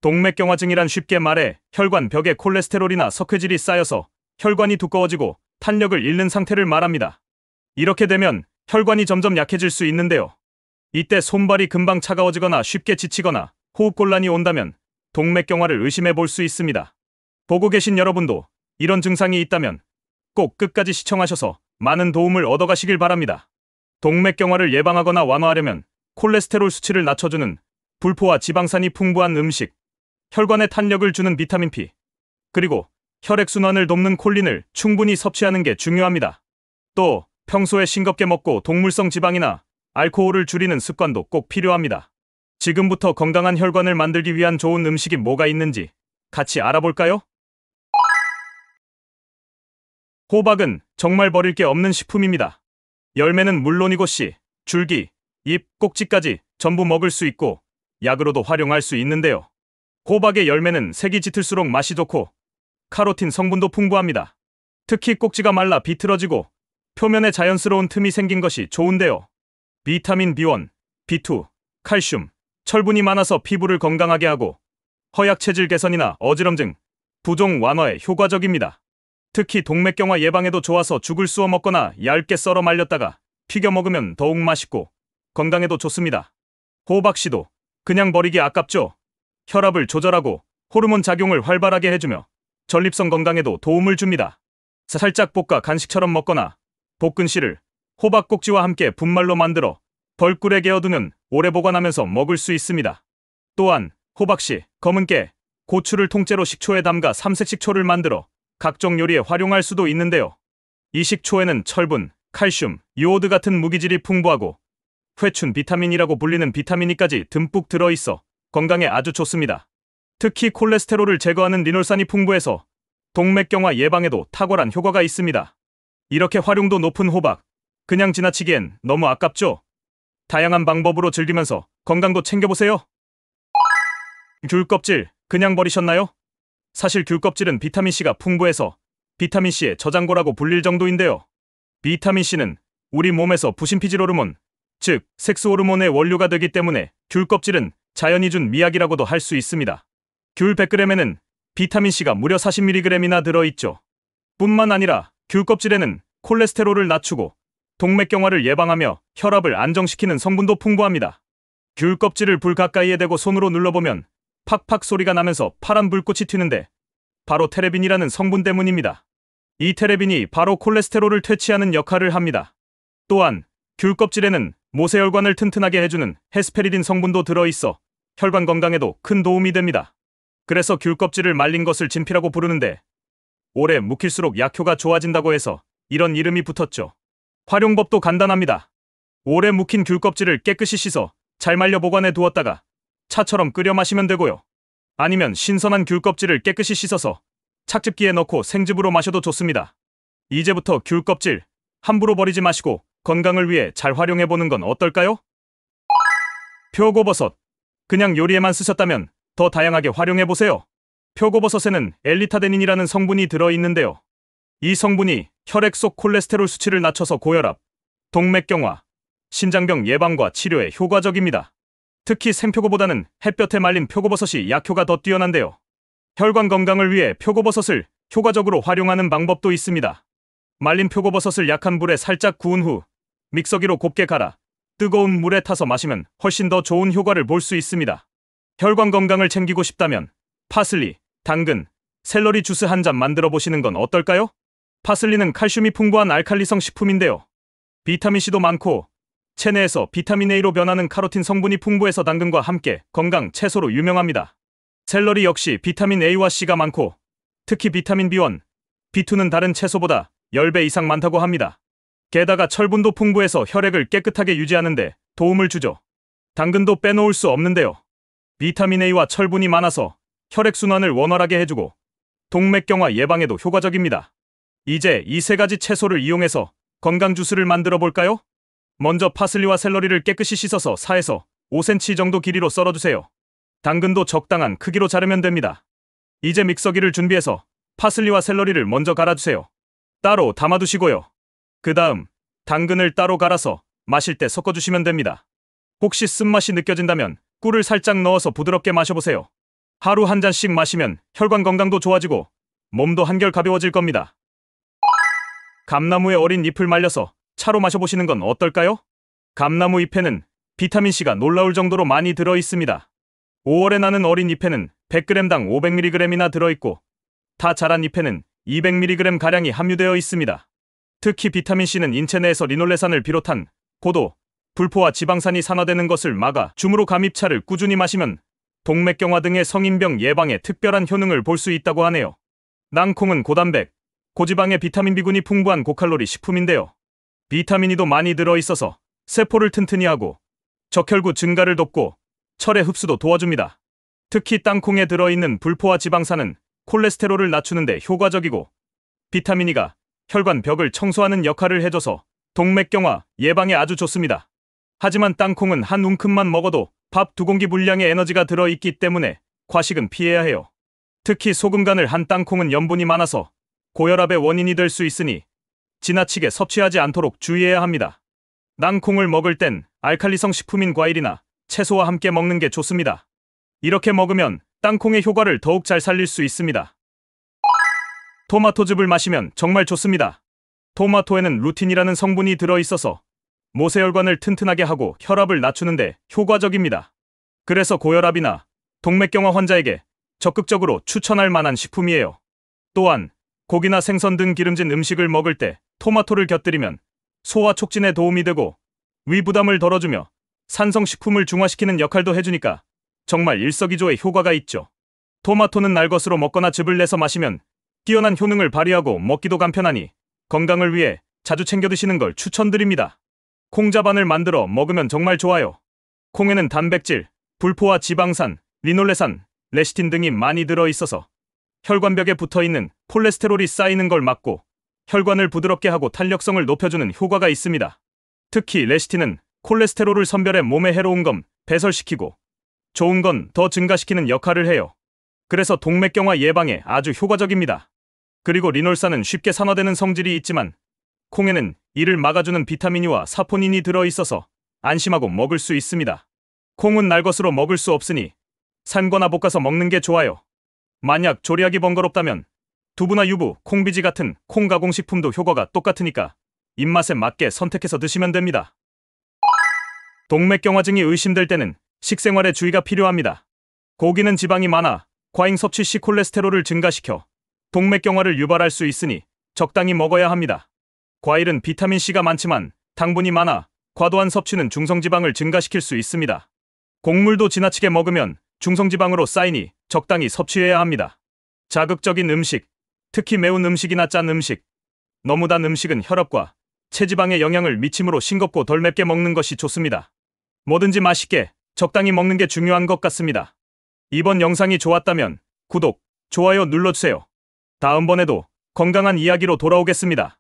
동맥경화증이란 쉽게 말해 혈관 벽에 콜레스테롤이나 석회질이 쌓여서 혈관이 두꺼워지고 탄력을 잃는 상태를 말합니다. 이렇게 되면 혈관이 점점 약해질 수 있는데요. 이때 손발이 금방 차가워지거나 쉽게 지치거나 호흡곤란이 온다면 동맥경화를 의심해 볼 수 있습니다. 보고 계신 여러분도 이런 증상이 있다면 꼭 끝까지 시청하셔서 많은 도움을 얻어가시길 바랍니다. 동맥경화를 예방하거나 완화하려면 콜레스테롤 수치를 낮춰주는 불포화 지방산이 풍부한 음식, 혈관에 탄력을 주는 비타민 P, 그리고 혈액순환을 돕는 콜린을 충분히 섭취하는 게 중요합니다. 또 평소에 싱겁게 먹고 동물성 지방이나 알코올을 줄이는 습관도 꼭 필요합니다. 지금부터 건강한 혈관을 만들기 위한 좋은 음식이 뭐가 있는지 같이 알아볼까요? 호박은 정말 버릴 게 없는 식품입니다. 열매는 물론이고 씨, 줄기, 잎, 꼭지까지 전부 먹을 수 있고 약으로도 활용할 수 있는데요. 호박의 열매는 색이 짙을수록 맛이 좋고 카로틴 성분도 풍부합니다. 특히 꼭지가 말라 비틀어지고 표면에 자연스러운 틈이 생긴 것이 좋은데요. 비타민 B1, B2, 칼슘, 철분이 많아서 피부를 건강하게 하고 허약 체질 개선이나 어지럼증, 부종 완화에 효과적입니다. 특히 동맥경화 예방에도 좋아서 죽을 쑤어 먹거나 얇게 썰어 말렸다가 튀겨 먹으면 더욱 맛있고 건강에도 좋습니다. 호박씨도 그냥 버리기 아깝죠. 혈압을 조절하고 호르몬 작용을 활발하게 해주며 전립선 건강에도 도움을 줍니다. 살짝 볶아 간식처럼 먹거나 볶은 씨를 호박 꼭지와 함께 분말로 만들어 벌꿀에 개어두면 오래 보관하면서 먹을 수 있습니다. 또한 호박씨, 검은깨, 고추를 통째로 식초에 담가 삼색식초를 만들어 각종 요리에 활용할 수도 있는데요. 이 식초에는 철분, 칼슘, 요오드 같은 무기질이 풍부하고 회춘 비타민이라고 불리는 비타민 E까지 듬뿍 들어있어 건강에 아주 좋습니다. 특히 콜레스테롤을 제거하는 리놀산이 풍부해서 동맥경화 예방에도 탁월한 효과가 있습니다. 이렇게 활용도 높은 호박, 그냥 지나치기엔 너무 아깝죠? 다양한 방법으로 즐기면서 건강도 챙겨보세요. 귤 껍질 그냥 버리셨나요? 사실 귤 껍질은 비타민C가 풍부해서 비타민C의 저장고라고 불릴 정도인데요. 비타민C는 우리 몸에서 부신피질 호르몬, 즉 섹스 호르몬의 원료가 되기 때문에 귤 껍질은 자연이 준 미약이라고도 할 수 있습니다. 귤 100g에는 비타민C가 무려 40mg이나 들어있죠. 뿐만 아니라 귤 껍질에는 콜레스테롤을 낮추고 동맥경화를 예방하며 혈압을 안정시키는 성분도 풍부합니다. 귤 껍질을 불 가까이에 대고 손으로 눌러보면 팍팍 소리가 나면서 파란 불꽃이 튀는데 바로 테레빈이라는 성분 때문입니다. 이 테레빈이 바로 콜레스테롤을 퇴치하는 역할을 합니다. 또한 귤 껍질에는 모세혈관을 튼튼하게 해주는 헤스페리딘 성분도 들어있어 혈관 건강에도 큰 도움이 됩니다. 그래서 귤 껍질을 말린 것을 진피라고 부르는데 오래 묵힐수록 약효가 좋아진다고 해서 이런 이름이 붙었죠. 활용법도 간단합니다. 오래 묵힌 귤 껍질을 깨끗이 씻어 잘 말려 보관해 두었다가 차처럼 끓여 마시면 되고요. 아니면 신선한 귤 껍질을 깨끗이 씻어서 착즙기에 넣고 생즙으로 마셔도 좋습니다. 이제부터 귤 껍질 함부로 버리지 마시고 건강을 위해 잘 활용해보는 건 어떨까요? 표고버섯, 그냥 요리에만 쓰셨다면 더 다양하게 활용해보세요. 표고버섯에는 엘리타데닌이라는 성분이 들어있는데요. 이 성분이 혈액 속 콜레스테롤 수치를 낮춰서 고혈압, 동맥경화, 심장병 예방과 치료에 효과적입니다. 특히 생표고보다는 햇볕에 말린 표고버섯이 약효가 더 뛰어난데요. 혈관 건강을 위해 표고버섯을 효과적으로 활용하는 방법도 있습니다. 말린 표고버섯을 약한 불에 살짝 구운 후 믹서기로 곱게 갈아 뜨거운 물에 타서 마시면 훨씬 더 좋은 효과를 볼 수 있습니다. 혈관 건강을 챙기고 싶다면 파슬리, 당근, 샐러리 주스 한 잔 만들어 보시는 건 어떨까요? 파슬리는 칼슘이 풍부한 알칼리성 식품인데요. 비타민C도 많고 체내에서 비타민 A로 변하는 카로틴 성분이 풍부해서 당근과 함께 건강 채소로 유명합니다. 샐러리 역시 비타민 A와 C가 많고 특히 비타민 B1, B2는 다른 채소보다 10배 이상 많다고 합니다. 게다가 철분도 풍부해서 혈액을 깨끗하게 유지하는데 도움을 주죠. 당근도 빼놓을 수 없는데요. 비타민 A와 철분이 많아서 혈액순환을 원활하게 해주고 동맥경화 예방에도 효과적입니다. 이제 이 세 가지 채소를 이용해서 건강 주스를 만들어 볼까요? 먼저 파슬리와 샐러리를 깨끗이 씻어서 4에서 5cm 정도 길이로 썰어주세요. 당근도 적당한 크기로 자르면 됩니다. 이제 믹서기를 준비해서 파슬리와 샐러리를 먼저 갈아주세요. 따로 담아두시고요. 그 다음 당근을 따로 갈아서 마실 때 섞어주시면 됩니다. 혹시 쓴맛이 느껴진다면 꿀을 살짝 넣어서 부드럽게 마셔보세요. 하루 한 잔씩 마시면 혈관 건강도 좋아지고 몸도 한결 가벼워질 겁니다. 감나무의 어린 잎을 말려서 차로 마셔보시는 건 어떨까요? 감나무 잎에는 비타민C가 놀라울 정도로 많이 들어 있습니다. 5월에 나는 어린 잎에는 100g당 500mg이나 들어있고 다 자란 잎에는 200mg가량이 함유되어 있습니다. 특히 비타민C는 인체 내에서 리놀레산을 비롯한 고도, 불포화 지방산이 산화되는 것을 막아 주무로 감잎차를 꾸준히 마시면 동맥경화 등의 성인병 예방에 특별한 효능을 볼 수 있다고 하네요. 땅콩은 고단백, 고지방의 비타민 B군이 풍부한 고칼로리 식품인데요. 비타민E도 많이 들어있어서 세포를 튼튼히 하고 적혈구 증가를 돕고 철의 흡수도 도와줍니다. 특히 땅콩에 들어있는 불포화 지방산은 콜레스테롤을 낮추는데 효과적이고 비타민E가 혈관 벽을 청소하는 역할을 해줘서 동맥경화 예방에 아주 좋습니다. 하지만 땅콩은 한 움큼만 먹어도 밥 2공기 분량의 에너지가 들어있기 때문에 과식은 피해야 해요. 특히 소금간을 한 땅콩은 염분이 많아서 고혈압의 원인이 될 수 있으니 지나치게 섭취하지 않도록 주의해야 합니다. 땅콩을 먹을 땐 알칼리성 식품인 과일이나 채소와 함께 먹는 게 좋습니다. 이렇게 먹으면 땅콩의 효과를 더욱 잘 살릴 수 있습니다. 토마토즙을 마시면 정말 좋습니다. 토마토에는 루틴이라는 성분이 들어있어서 모세혈관을 튼튼하게 하고 혈압을 낮추는데 효과적입니다. 그래서 고혈압이나 동맥경화 환자에게 적극적으로 추천할 만한 식품이에요. 또한 고기나 생선 등 기름진 음식을 먹을 때 토마토를 곁들이면 소화 촉진에 도움이 되고 위 부담을 덜어주며 산성식품을 중화시키는 역할도 해주니까 정말 일석이조의 효과가 있죠. 토마토는 날 것으로 먹거나 즙을 내서 마시면 뛰어난 효능을 발휘하고 먹기도 간편하니 건강을 위해 자주 챙겨 드시는 걸 추천드립니다. 콩자반을 만들어 먹으면 정말 좋아요. 콩에는 단백질, 불포화 지방산, 리놀레산, 레시틴 등이 많이 들어있어서 혈관벽에 붙어있는 콜레스테롤이 쌓이는 걸 막고 혈관을 부드럽게 하고 탄력성을 높여주는 효과가 있습니다. 특히 레시틴은 콜레스테롤을 선별해 몸에 해로운 건 배설시키고 좋은 건 더 증가시키는 역할을 해요. 그래서 동맥경화 예방에 아주 효과적입니다. 그리고 리놀산은 쉽게 산화되는 성질이 있지만 콩에는 이를 막아주는 비타민E와 사포닌이 들어있어서 안심하고 먹을 수 있습니다. 콩은 날 것으로 먹을 수 없으니 삶거나 볶아서 먹는 게 좋아요. 만약 조리하기 번거롭다면 두부나 유부, 콩비지 같은 콩 가공식품도 효과가 똑같으니까 입맛에 맞게 선택해서 드시면 됩니다. 동맥경화증이 의심될 때는 식생활에 주의가 필요합니다. 고기는 지방이 많아 과잉 섭취 시 콜레스테롤을 증가시켜 동맥경화를 유발할 수 있으니 적당히 먹어야 합니다. 과일은 비타민C가 많지만 당분이 많아 과도한 섭취는 중성지방을 증가시킬 수 있습니다. 곡물도 지나치게 먹으면 중성지방으로 쌓이니 적당히 섭취해야 합니다. 자극적인 음식, 특히 매운 음식이나 짠 음식, 너무 단 음식은 혈압과 체지방에 영향을 미치므로 싱겁고 덜 맵게 먹는 것이 좋습니다. 뭐든지 맛있게 적당히 먹는 게 중요한 것 같습니다. 이번 영상이 좋았다면 구독, 좋아요 눌러주세요. 다음번에도 건강한 이야기로 돌아오겠습니다.